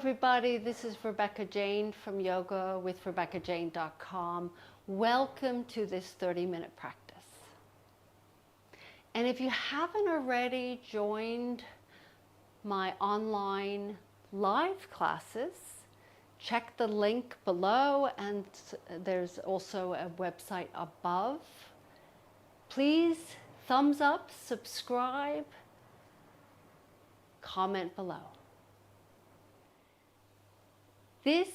everybody, this is Rebecca Jane from yogawithrebeccajane.com. Welcome to this 30-minute practice. And if you haven't already joined my online live classes, check the link below, and there's also a website above. Please thumbs up, subscribe, comment below. This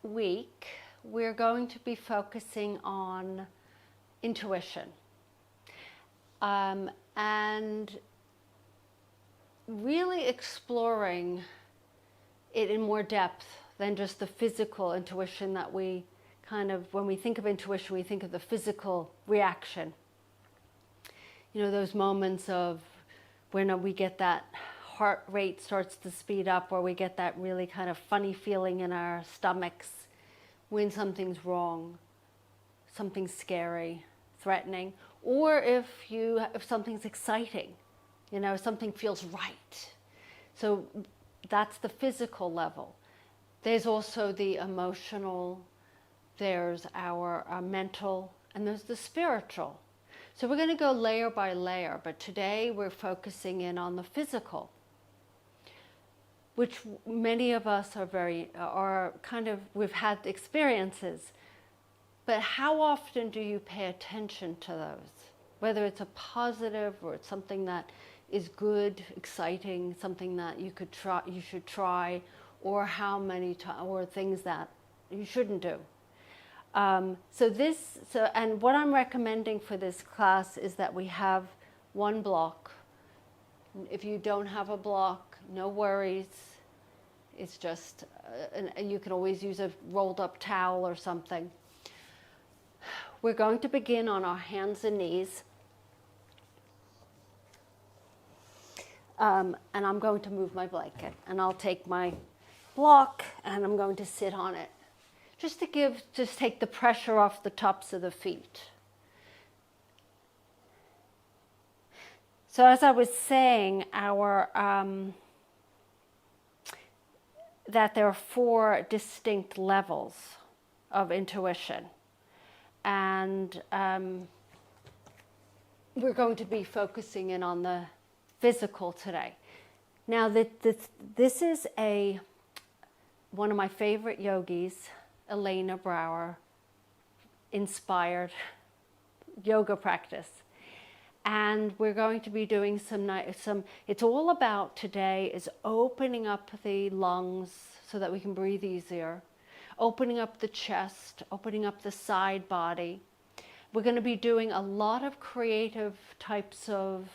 week, we're going to be focusing on intuition and really exploring it in more depth than just the physical intuition that we when we think of intuition, we think of the physical reaction. You know, those moments of when we get that heart rate starts to speed up, or we get that really kind of funny feeling in our stomachs when something's wrong, something's scary, threatening, or if something's exciting, you know, something feels right. So that's the physical level. There's also the emotional, there's our mental, and there's the spiritual. So we're going to go layer by layer, but today we're focusing in on the physical, which many of us we've had experiences. But how often do you pay attention to those? Whether it's a positive or it's something that is good, exciting, something that you should try, or how many times, or things that you shouldn't do. And what I'm recommending for this class is that we have one block. If you don't have a block, no worries. It's just, and you can always use a rolled up towel or something. We're going to begin on our hands and knees. And I'm going to move my blanket, and I'll take my block and I'm going to sit on it. Just take the pressure off the tops of the feet. So as I was saying, that there are 4 distinct levels of intuition. And we're going to be focusing in on the physical today. Now, this is one of my favorite yogis, Elena Brower, inspired yoga practice. And we're going to be doing it's all about today is opening up the lungs so that we can breathe easier, opening up the chest, opening up the side body. We're going to be doing a lot of creative types of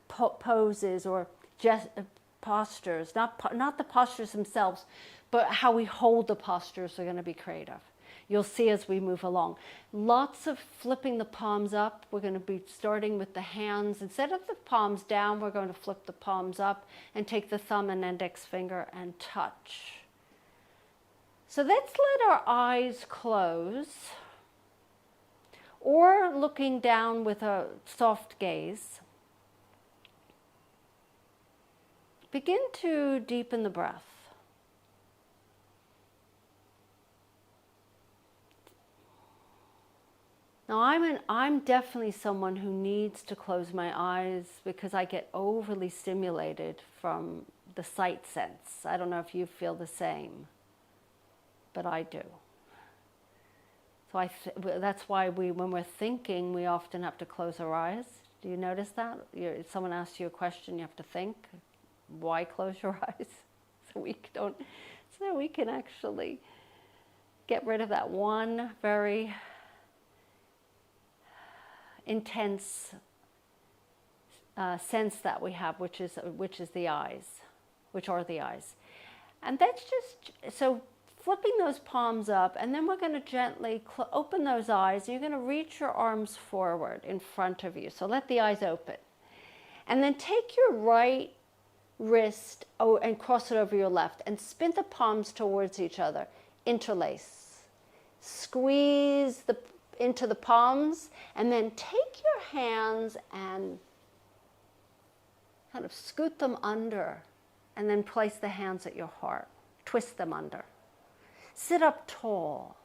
poses or postures, not the postures themselves, but how we hold the postures are going to be creative. You'll see as we move along. Lots of flipping the palms up. We're going to be starting with the hands. Instead of the palms down, we're going to flip the palms up and take the thumb and index finger and touch. So let's let our eyes close, or looking down with a soft gaze. Begin to deepen the breath. Now, I'm definitely someone who needs to close my eyes because I get overly stimulated from the sight sense. I don't know if you feel the same, but I do. So that's why when we're thinking, we often have to close our eyes. Do you notice that? If someone asks you a question, you have to think. Why close your eyes? So we can actually get rid of that one very intense sense that we have, which are the eyes. And that's so flipping those palms up, and then we're going to gently open those eyes. You're going to reach your arms forward in front of you. So let the eyes open. And then take your right wrist and cross it over your left and spin the palms towards each other. Interlace. Squeeze into the palms, and then take your hands and kind of scoot them under and then place the hands at your heart. Twist them under. Sit up tall.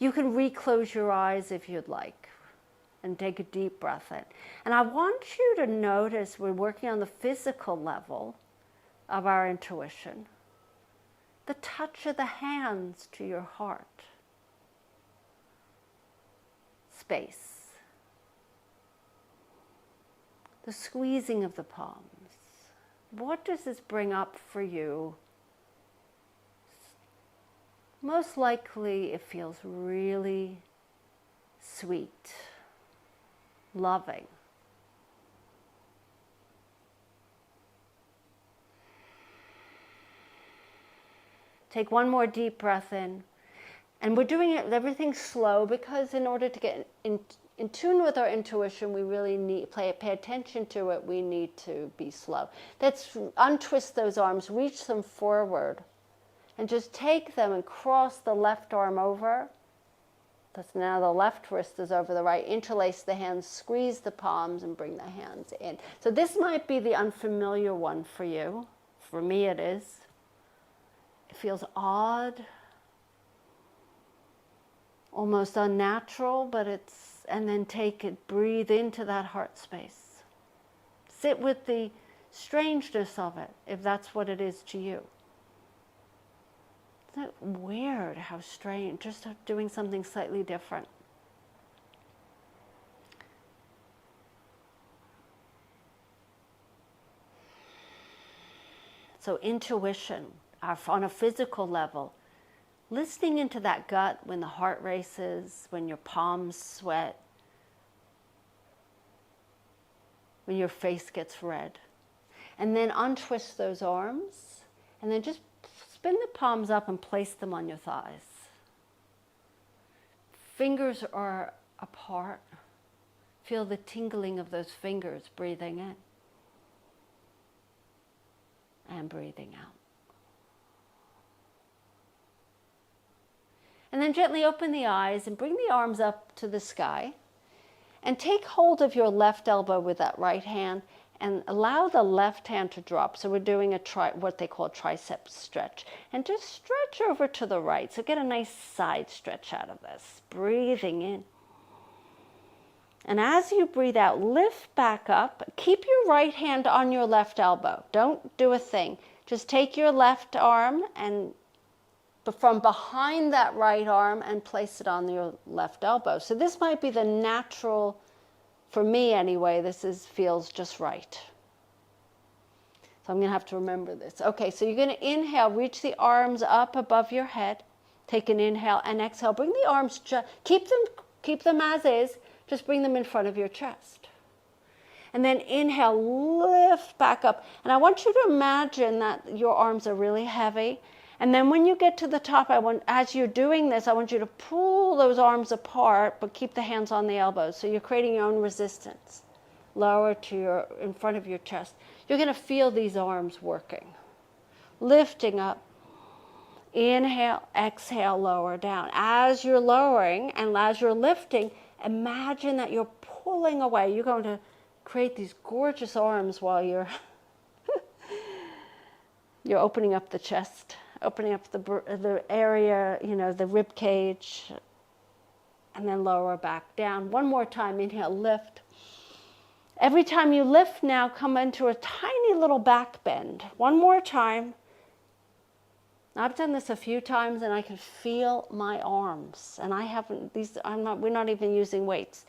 You can reclose your eyes if you'd like and take a deep breath in. And I want you to notice we're working on the physical level of our intuition. The touch of the hands to your heart. Space. The squeezing of the palms. What does this bring up for you? Most likely it feels really sweet, loving. Take one more deep breath in. And we're doing it, everything slow, because in order to get in tune with our intuition, we really need pay attention to it. We need to be slow. Let's untwist those arms, reach them forward, and just take them and cross the left arm over. That's now the left wrist is over the right. Interlace the hands, squeeze the palms, and bring the hands in. So this might be the unfamiliar one for you. For me it is. It feels odd, almost unnatural, but it's, and then take it, breathe into that heart space. Sit with the strangeness of it, if that's what it is to you. Isn't it weird how strange, just doing something slightly different? So intuition, on a physical level, listening into that gut when the heart races, when your palms sweat, when your face gets red. And then untwist those arms, and then just spin the palms up and place them on your thighs. Fingers are apart. Feel the tingling of those fingers, breathing in and breathing out. And then gently open the eyes and bring the arms up to the sky. And take hold of your left elbow with that right hand and allow the left hand to drop. So we're doing what they call tricep stretch. And just stretch over to the right. So get a nice side stretch out of this. Breathing in. And as you breathe out, lift back up. Keep your right hand on your left elbow. Don't do a thing. Just take your left arm and from behind that right arm and place it on your left elbow. So this might be the natural, for me anyway, feels just right. So I'm going to have to remember this. Okay, so you're going to inhale, reach the arms up above your head. Take an inhale and exhale. Bring the arms, keep them as is, just bring them in front of your chest. And then inhale, lift back up. And I want you to imagine that your arms are really heavy. And then when you get to the top, as you're doing this, I want you to pull those arms apart, but keep the hands on the elbows. So you're creating your own resistance. Lower to in front of your chest. You're going to feel these arms working. Lifting up. Inhale, exhale, lower down. As you're lowering and as you're lifting, imagine that you're pulling away. You're going to create these gorgeous arms while you're opening up the chest. Opening up the area, the rib cage, and then lower back down. One more time, inhale, lift. Every time you lift now, come into a tiny little back bend. One more time. I've done this a few times and I can feel my arms. And we're not even using weights.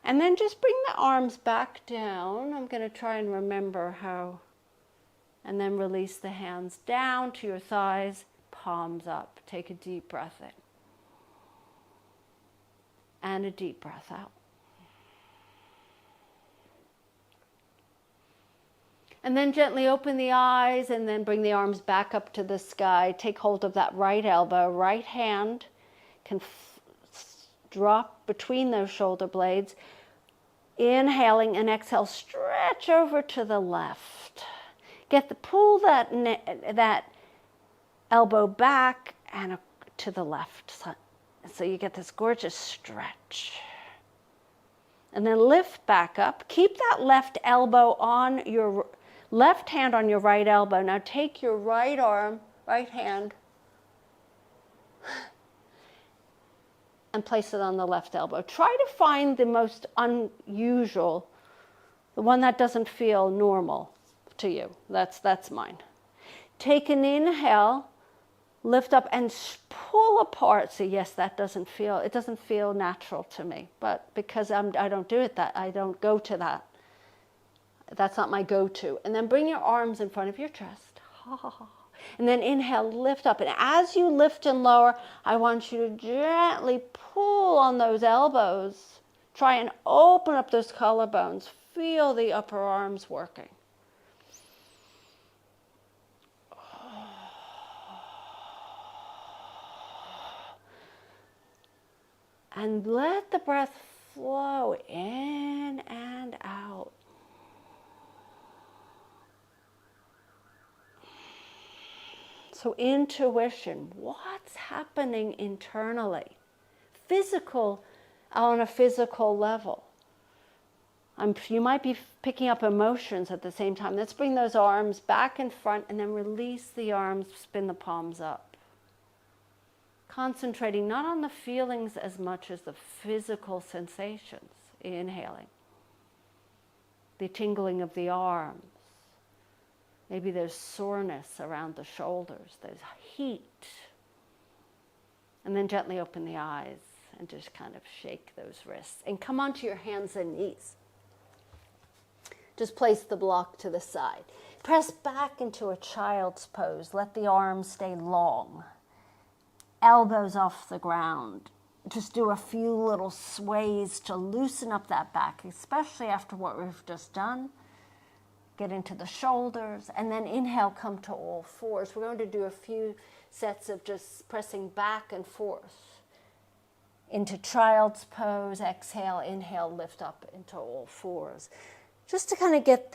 And then just bring the arms back down. I'm going to try and remember how. And then release the hands down to your thighs, palms up. Take a deep breath in. And a deep breath out. And then gently open the eyes and then bring the arms back up to the sky. Take hold of that right elbow. Right hand can drop between those shoulder blades. Inhaling and exhale, stretch over to the left. Pull that elbow back and to the left. So you get this gorgeous stretch. And then lift back up. Keep that left elbow on your Left hand on your right elbow. Now take your right arm, right hand, and place it on the left elbow. Try to find the most unusual, the one that doesn't feel normal to you. That's mine. Take an inhale, lift up and pull apart. See, yes, it doesn't feel natural to me, but because I don't do it, I don't go to that. That's not my go-to. And then bring your arms in front of your chest. And then inhale, lift up. And as you lift and lower, I want you to gently pull on those elbows. Try and open up those collarbones. Feel the upper arms working. And let the breath flow in and out. So intuition, what's happening internally? On a physical level. You might be picking up emotions at the same time. Let's bring those arms back in front and then release the arms, spin the palms up. Concentrating not on the feelings as much as the physical sensations. Inhaling. The tingling of the arms. Maybe there's soreness around the shoulders. There's heat. And then gently open the eyes and just kind of shake those wrists. And come onto your hands and knees. Just place the block to the side. Press back into a child's pose. Let the arms stay long. Elbows off the ground. Just do a few little sways to loosen up that back, especially after what we've just done. Get into the shoulders, and then inhale, come to all fours. We're going to do a few sets of just pressing back and forth. Into child's pose, exhale, inhale, lift up into all fours. Just to kind of get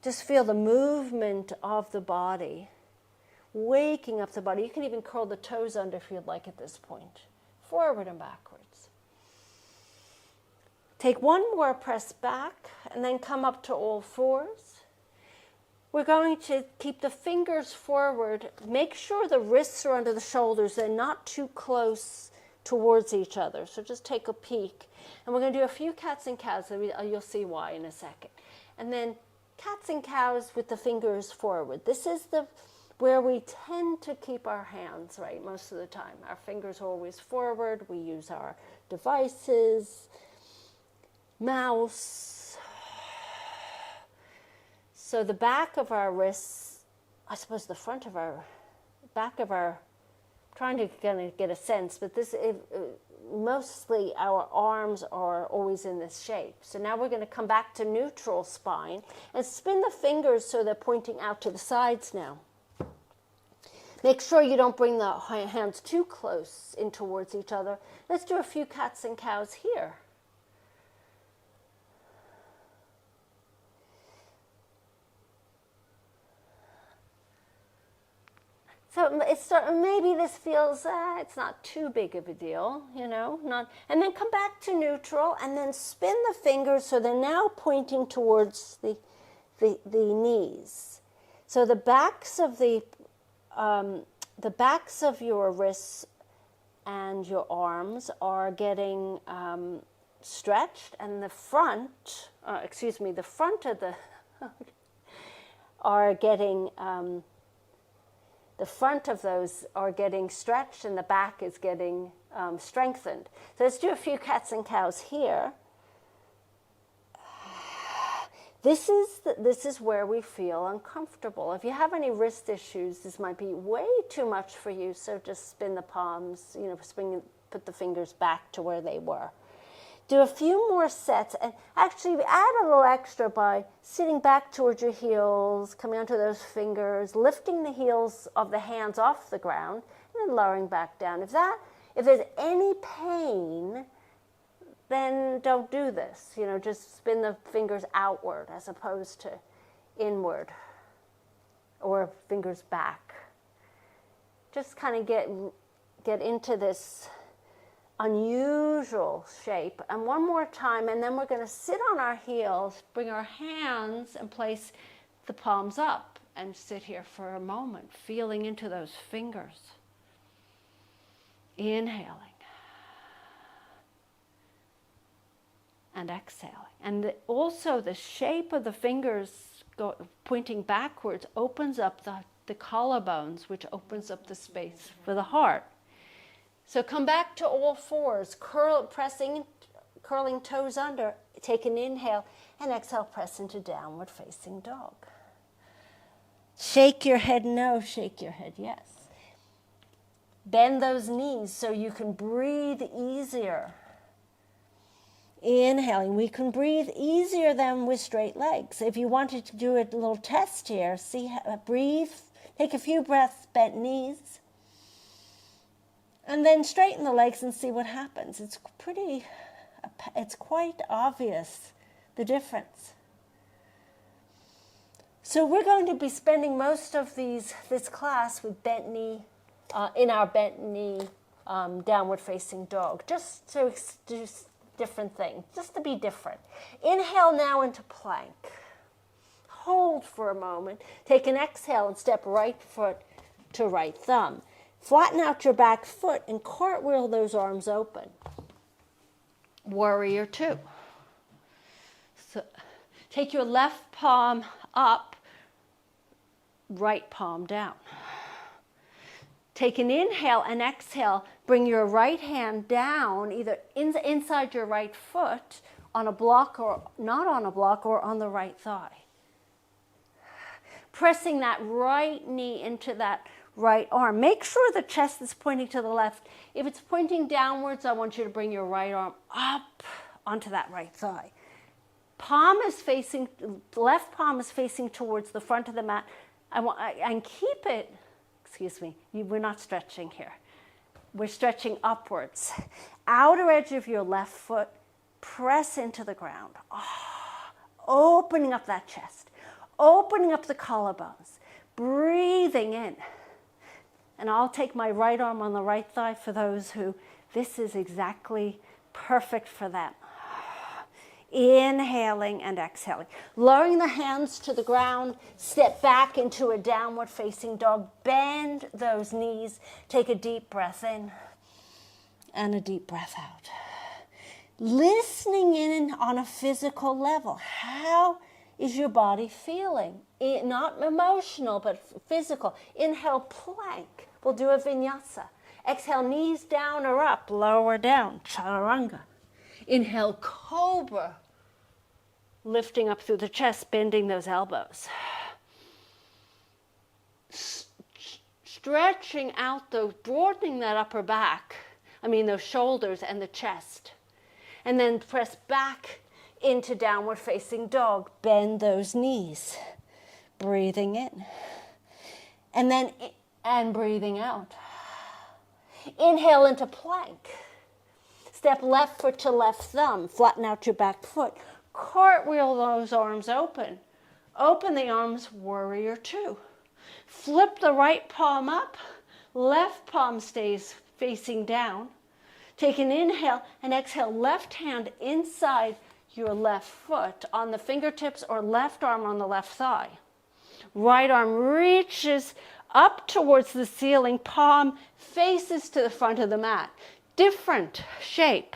just feel the movement of the body, waking up the body. You can even curl the toes under if you'd like at this point. Forward and backwards. Take one more press back and then come up to all fours. We're going to keep the fingers forward. Make sure the wrists are under the shoulders. They're not too close towards each other. So just take a peek. And we're going to do a few cats and cows. You'll see why in a second. And then cats and cows with the fingers forward. This is where we tend to keep our hands, right, most of the time. Our fingers are always forward. We use our devices. Mouse. So the back of our wrists, I suppose the front of our, back of our, trying to kind of get a sense, but mostly our arms are always in this shape. So now we're going to come back to neutral spine and spin the fingers so they're pointing out to the sides now. Make sure you don't bring the hands too close in towards each other. Let's do a few cats and cows here. So maybe this feels, it's not too big of a deal, and then come back to neutral and then spin the fingers so they're now pointing towards the knees. So the backs of your wrists and your arms are getting stretched, and the front of the are getting. The front of those are getting stretched and the back is getting strengthened. So let's do a few cats and cows here. This is where we feel uncomfortable. If you have any wrist issues, this might be way too much for you. So just spin the palms, put the fingers back to where they were. Do a few more sets, and actually add a little extra by sitting back towards your heels, coming onto those fingers, lifting the heels of the hands off the ground, and then lowering back down. If there's any pain, then don't do this. Just spin the fingers outward as opposed to inward, or fingers back. Just kind of get into this unusual shape. And one more time, and then we're going to sit on our heels, bring our hands and place the palms up and sit here for a moment, feeling into those fingers. Inhaling. And exhaling. And also the shape of the fingers pointing backwards opens up the collarbones, which opens up the space for the heart. So come back to all fours, curling toes under, take an inhale, and exhale, press into downward facing dog. Shake your head no, shake your head yes. Bend those knees so you can breathe easier. Inhaling, we can breathe easier than with straight legs. If you wanted to do a little test here, breathe, take a few breaths, bent knees, and then straighten the legs and see what happens. It's quite obvious, the difference. So we're going to be spending most of this class with bent knee, in our bent knee, downward facing dog, just to do different thing, just to be different. Inhale now into plank. Hold for a moment. Take an exhale and step right foot to right thumb. Flatten out your back foot and cartwheel those arms open. Warrior two. So take your left palm up, right palm down. Take an inhale and exhale. Bring your right hand down, either inside your right foot, on a block or not on a block, or on the right thigh. Pressing that right knee into that right arm. Make sure the chest is pointing to the left. If it's pointing downwards, I want you to bring your right arm up onto that right thigh. Left palm is facing towards the front of the mat. And keep it, we're not stretching here. We're stretching upwards. Outer edge of your left foot, press into the ground. Opening up that chest. Opening up the collarbones. Breathing in. And I'll take my right arm on the right thigh for those who this is exactly perfect for them. Inhaling and exhaling. Lowering the hands to the ground, step back into a downward facing dog. Bend those knees. Take a deep breath in and a deep breath out. Listening in on a physical level. How is your body feeling? Not emotional, but physical. Inhale, plank. We'll do a vinyasa. Exhale, knees down or up, lower down, chaturanga. Inhale, cobra. Lifting up through the chest, bending those elbows. Stretching out broadening that upper back. Those shoulders and the chest. And then press back into downward facing dog. Bend those knees. Breathing in. And breathing out. Inhale into plank. Step left foot to left thumb. Flatten out your back foot. Cartwheel those arms open. Open the arms, warrior two. Flip the right palm up. Left palm stays facing down. Take an inhale and exhale. Left hand inside your left foot on the fingertips or left arm on the left thigh. Right arm reaches up towards the ceiling. Palm faces to the front of the mat. Different shape.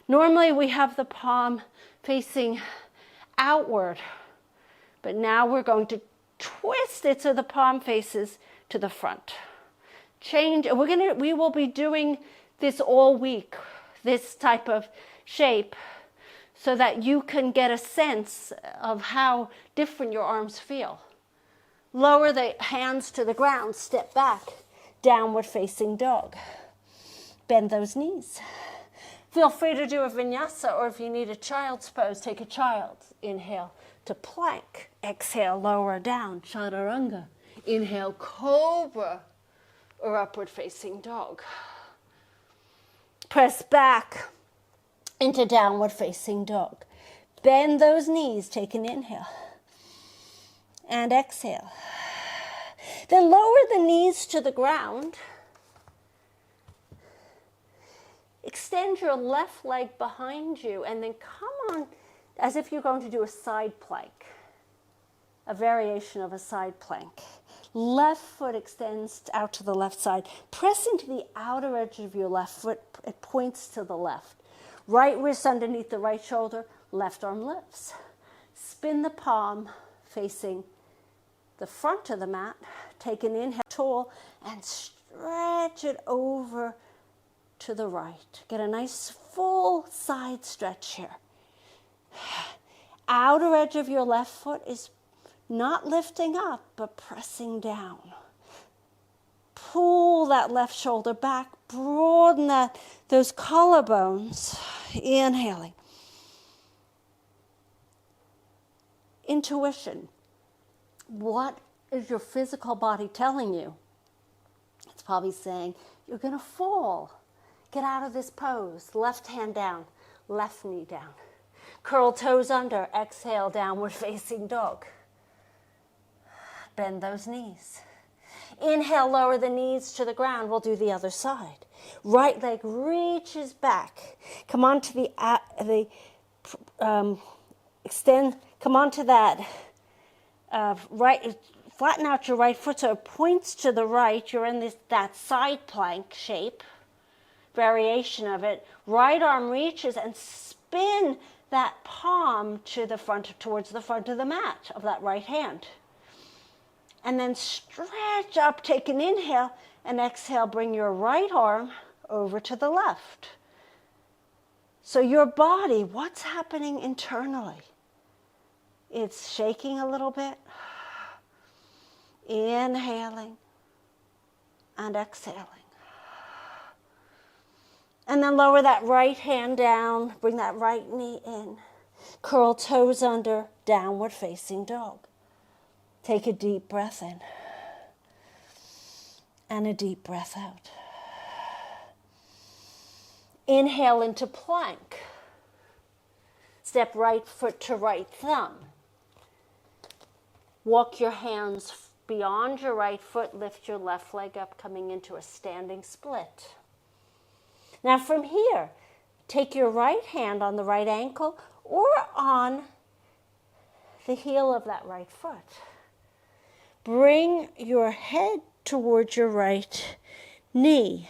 Normally we have the palm facing outward, but now we're going to twist it so the palm faces to the front. Change. We will be doing this all week, this type of shape, so that you can get a sense of how different your arms feel. Lower the hands to the ground, step back, downward facing dog. Bend those knees. Feel free to do a vinyasa, or if you need a child's pose, take a child's. Inhale to plank. Exhale, lower down, chaturanga. Inhale, cobra, or upward facing dog. Press back into downward facing dog. Bend those knees, take an inhale. And exhale. Then lower the knees to the ground. extend your left leg behind you and then come on as if you're going to do a side plank, a variation of a side plank. Left foot extends out to the left side. Press into the outer edge of your left foot. It points to the left. Right wrist underneath the right shoulder. Left arm lifts. Spin the palm facing the front of the mat. Take an inhale, tall, and stretch it over to the right. Get a nice full side stretch here. Outer edge of your left foot is not lifting up, but pressing down. Pull that left shoulder back, broaden those collarbones. Inhaling. Intuition. What is your physical body telling you? It's probably saying, you're going to fall. Get out of this pose. Left hand down, left knee down. Curl toes under, exhale, downward facing dog. Bend those knees. Inhale, lower the knees to the ground. We'll do the other side. Right leg reaches back. Come on to extend, come on to that right, flatten out your right foot so it points to the right. You're in that side plank shape, variation of it. Right arm reaches and spin that palm to the front, towards the front of the mat of that right hand. And then stretch up, take an inhale, and exhale, bring your right arm over to the left. So your body, what's happening internally? It's shaking a little bit. Inhaling and exhaling. And then lower that right hand down, bring that right knee in. Curl toes under, downward facing dog. Take a deep breath in and a deep breath out. Inhale into plank. Step right foot to right thumb. Walk your hands beyond your right foot. Lift your left leg up, coming into a standing split. Now from here, take your right hand on the right ankle or on the heel of that right foot. Bring your head towards your right knee.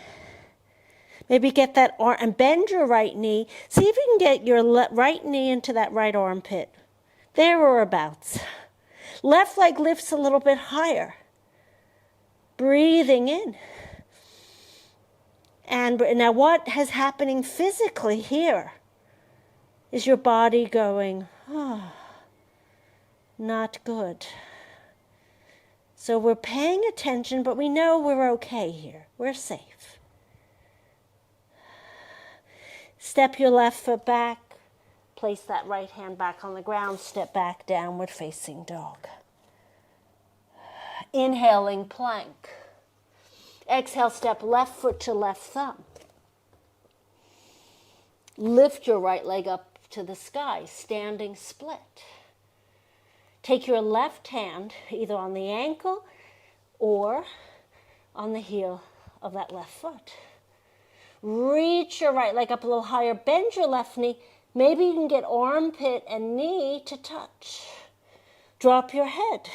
Maybe get that arm and bend your right knee. See if you can get your right knee into that right armpit. There or abouts. Left leg lifts a little bit higher. Breathing in. And now what is happening physically here? Is your body going, oh, not good. So we're paying attention, but we know we're okay here. We're safe. Step your left foot back. Place that right hand back on the ground. Step back, downward facing dog. Inhaling plank. Exhale, step left foot to left thumb. Lift your right leg up to the sky, standing split. Take your left hand either on the ankle or on the heel of that left foot. Reach your right leg up a little higher. Bend your left knee. Maybe you can get armpit and knee to touch. Drop your head.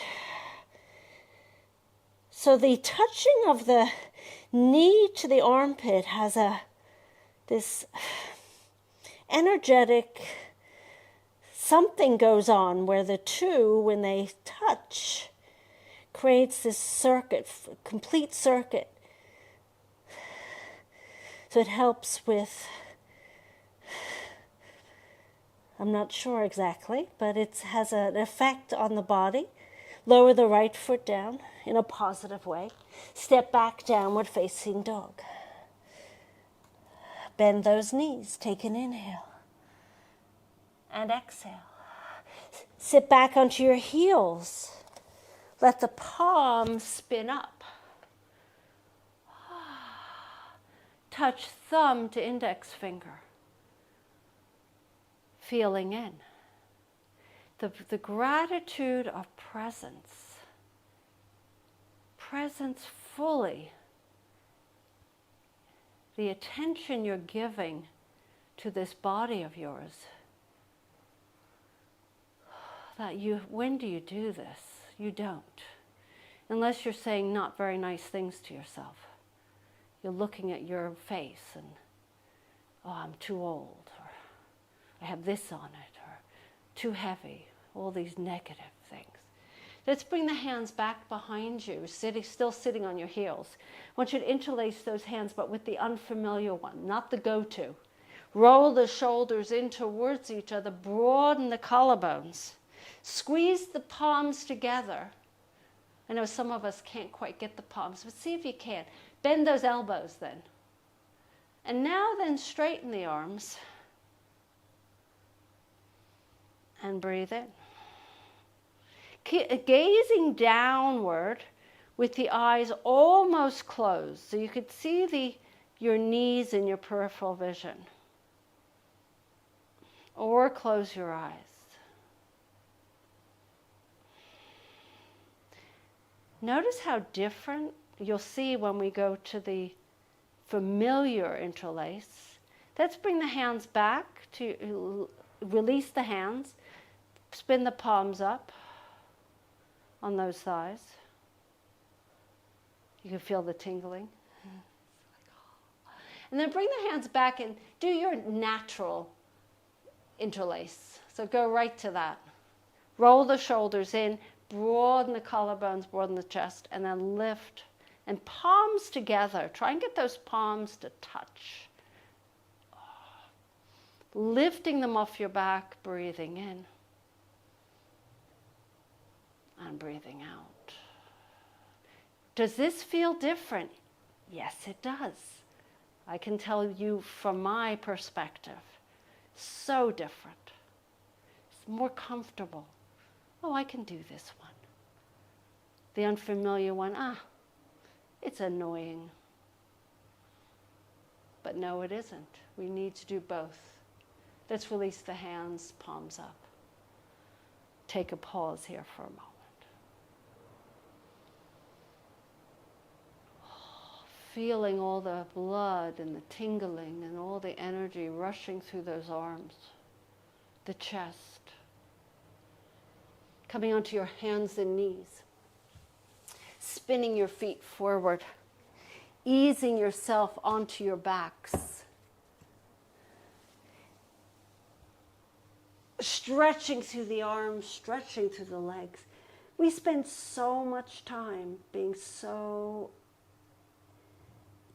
So the touching of the knee to the armpit has this energetic something goes on where the two, when they touch, creates this circuit, complete circuit. So it helps with, I'm not sure exactly, but it has an effect on the body. Lower the right foot down in a positive way. Step back, downward facing dog. Bend those knees. Take an inhale. And exhale. Sit back onto your heels. Let the palms spin up. Touch thumb to index finger. Feeling in. The gratitude of presence. Presence fully. The attention you're giving to this body of yours. When do you do this? You don't. Unless you're saying not very nice things to yourself. You're looking at your face and, oh, I'm too old, or I have this on it, or too heavy, all these negative things. Let's bring the hands back behind you, still sitting on your heels. I want you to interlace those hands, but with the unfamiliar one, not the go-to. Roll the shoulders in towards each other, broaden the collarbones. Squeeze the palms together. I know some of us can't quite get the palms, but see if you can. Bend those elbows then. And now then straighten the arms. And breathe in. Gazing downward with the eyes almost closed, so you could see your knees in your peripheral vision. Or close your eyes. Notice how different you'll see when we go to the familiar interlace. Let's bring the hands back to release the hands. Spin the palms up on those thighs. You can feel the tingling. And then bring the hands back and do your natural interlace. So go right to that. Roll the shoulders in, broaden the collarbones, broaden the chest, and then lift. And palms together. Try and get those palms to touch. Lifting them off your back, breathing in. And breathing out. Does this feel different? Yes, it does. I can tell you from my perspective. So different. It's more comfortable. Oh, I can do this one. The unfamiliar one, it's annoying. But no, it isn't. We need to do both. Let's release the hands, palms up. Take a pause here for a moment. Feeling all the blood and the tingling and all the energy rushing through those arms, the chest. Coming onto your hands and knees. Spinning your feet forward. Easing yourself onto your backs. Stretching through the arms, stretching through the legs. We spend so much time being so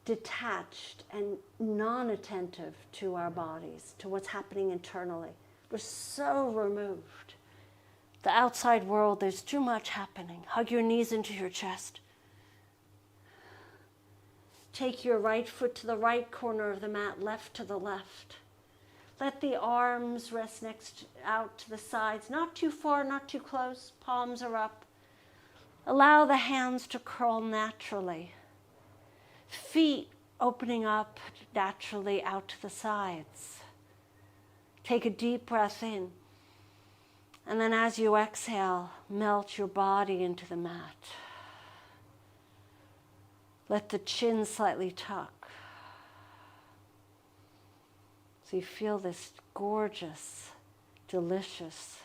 detached and non-attentive to our bodies, to what's happening internally. We're so removed. The outside world, there's too much happening. Hug your knees into your chest. Take your right foot to the right corner of the mat, left to the left. Let the arms rest out to the sides, not too far, not too close. Palms are up. Allow the hands to curl naturally. Feet opening up naturally out to the sides. Take a deep breath in. And then as you exhale, melt your body into the mat. Let the chin slightly tuck. So you feel this gorgeous, delicious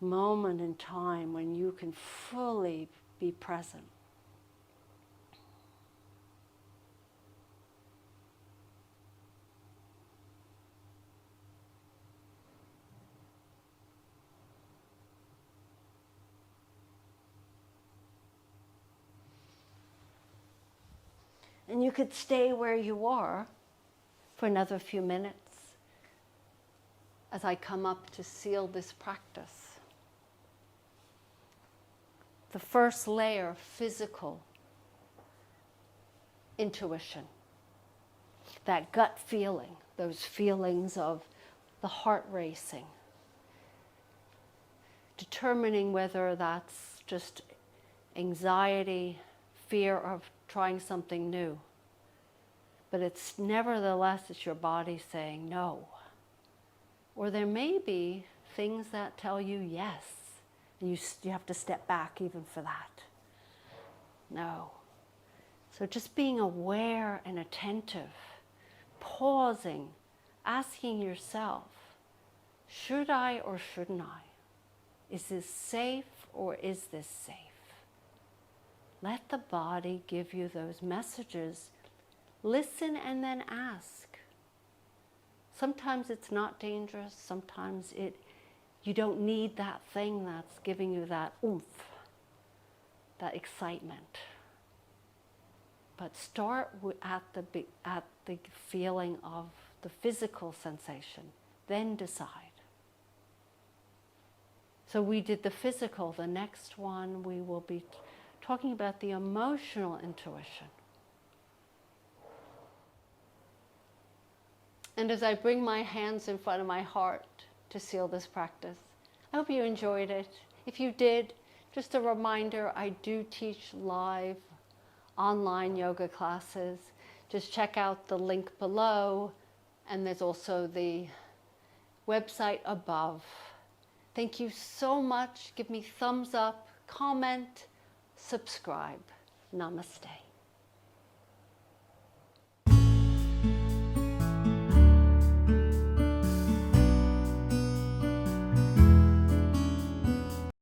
moment in time when you can fully be present. And you could stay where you are for another few minutes as I come up to seal this practice. The first layer, physical intuition, that gut feeling, those feelings of the heart racing, determining whether that's just anxiety, fear of trying something new. But it's nevertheless, it's your body saying no. Or there may be things that tell you yes, and you have to step back even for that. No. So just being aware and attentive, pausing, asking yourself, should I or shouldn't I? Is this safe or is this safe? Let the body give you those messages. Listen and then ask. Sometimes it's not dangerous. Sometimes you don't need that thing that's giving you that oomph, that excitement. But start at the feeling of the physical sensation, then decide. So we did the physical. The next one we will be talking about the emotional intuition. And as I bring my hands in front of my heart to seal this practice, I hope you enjoyed it. If you did, just a reminder, I do teach live online yoga classes. Just check out the link below, and there's also the website above. Thank you so much. Give me thumbs up, comment, subscribe. Namaste.